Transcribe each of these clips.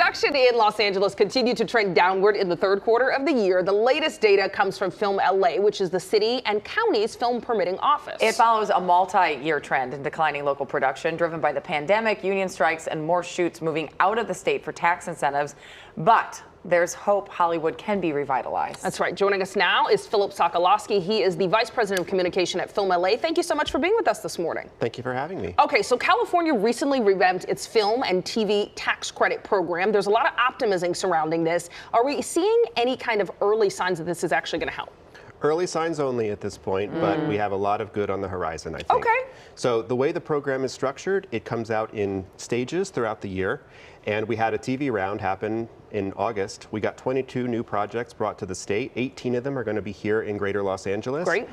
Production in Los Angeles continued to trend downward in the third quarter of the year. The latest data comes from FilmLA, which is the city and county's film permitting office. It follows a multi-year trend in declining local production, driven by the pandemic, union strikes, and more shoots moving out of the state for tax incentives. But there's hope Hollywood can be revitalized. That's right. Joining us now is Phiip Sokoloski. He is the Vice President of Communication at FilmLA. Thank you so much for being with us this morning. Thank you for having me. Okay, so California recently revamped its film and TV tax credit program. There's a lot of optimism surrounding this. Are we seeing any kind of early signs that this is actually going to help? Early signs only at this point, but we have a lot of good on the horizon, I think. Okay. So the way the program is structured, it comes out in stages throughout the year. And we had a TV round happen in August. We got 22 new projects brought to the state. 18 of them are going to be here in Greater Los Angeles. Great.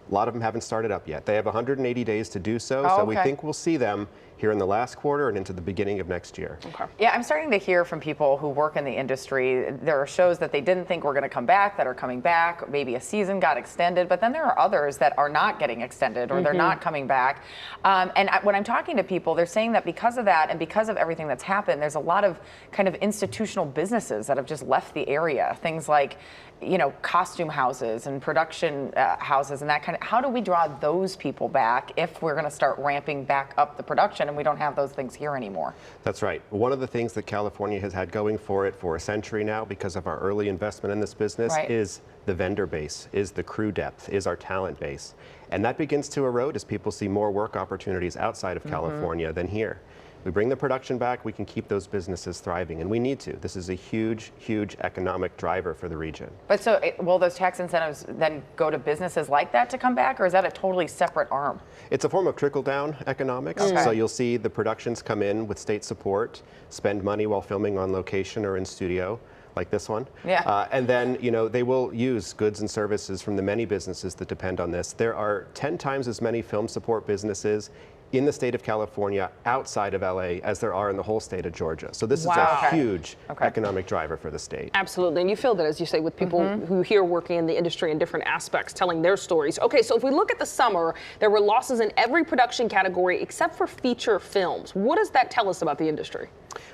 A lot of them haven't started up yet. They have 180 days to do so. So we think we'll see them here in the last quarter and into the beginning of next year. Okay. Yeah, I'm starting to hear from people who work in the industry. There are shows that they didn't think were going to come back that are coming back. Maybe a season got extended, but then there are others that are not getting extended or they're not coming back. When I'm talking to people, they're saying that because of that and because of everything that's happened, there's a lot of kind of institutional businesses that have just left the area. Things like, you know, costume houses and production houses and that kind of. How do we draw those people back if we're going to start ramping back up the production and we don't have those things here anymore? That's right. One of the things that California has had going for it for a century now, because of our early investment in this business, is the vendor base, is the crew depth, is our talent base. And that begins to erode as people see more work opportunities outside of California than here. We bring the production back, we can keep those businesses thriving, and we need to. This is a huge, huge economic driver for the region. But so will those tax incentives then go to businesses like that to come back, or is that a totally separate arm? It's a form of trickle-down economics. Okay. So you'll see the productions come in with state support, spend money while filming on location or in studio, like this one. Yeah. And then, you know, they will use goods and services from the many businesses that depend on this. There are 10 times as many film support businesses in the state of California outside of LA as there are in the whole state of Georgia. So this is a huge economic driver for the state. Absolutely, and you feel that, as you say, with people who here working in the industry in different aspects, telling their stories. Okay, so if we look at the summer, there were losses in every production category except for feature films. What does that tell us about the industry?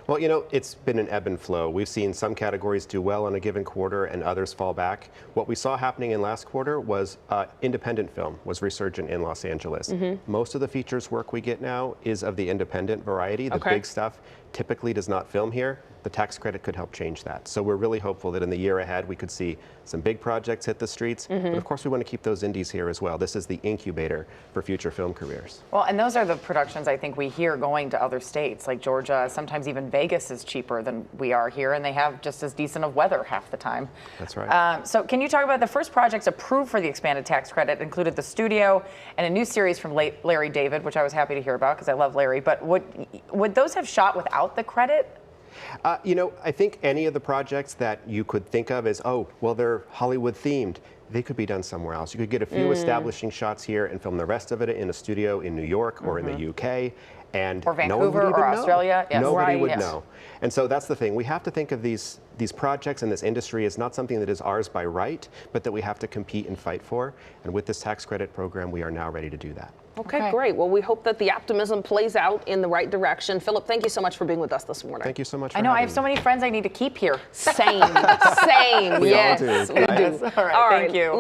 Well, you know, it's been an ebb and flow. We've seen some categories do well on a given quarter and others fall back. What we saw happening in last quarter was independent film was resurgent in Los Angeles. Most of the features work we get now is of the independent variety. The big stuff typically does not film here. The tax credit could help change that. So we're really hopeful that in the year ahead we could see some big projects hit the streets. But of course we want to keep those indies here as well. This is the incubator for future film careers. Well, and those are the productions I think we hear going to other states like Georgia. Sometimes even Vegas is cheaper than we are here, and they have just as decent of weather half the time. That's right. So can you talk about the first projects approved for the expanded tax credit included The Studio and a new series from Larry David, which I was happy to hear about because I love Larry. But would those have shot without the credit? You know, I think any of the projects that you could think of as, oh, well, they're Hollywood themed, they could be done somewhere else. You could get a few establishing shots here and film the rest of it in a studio in New York or in the UK. And or Vancouver or Australia. Yes. Nobody would know. And so that's the thing. We have to think of these projects in this industry as not something that is ours by right, but that we have to compete and fight for. And with this tax credit program, we are now ready to do that. Okay, great. Well, we hope that the optimism plays out in the right direction. Phiip, thank you so much for being with us this morning. Thank you so much for I know, having I have so many friends I need to keep here. Same. We yes, all do. we do. All right, thank you.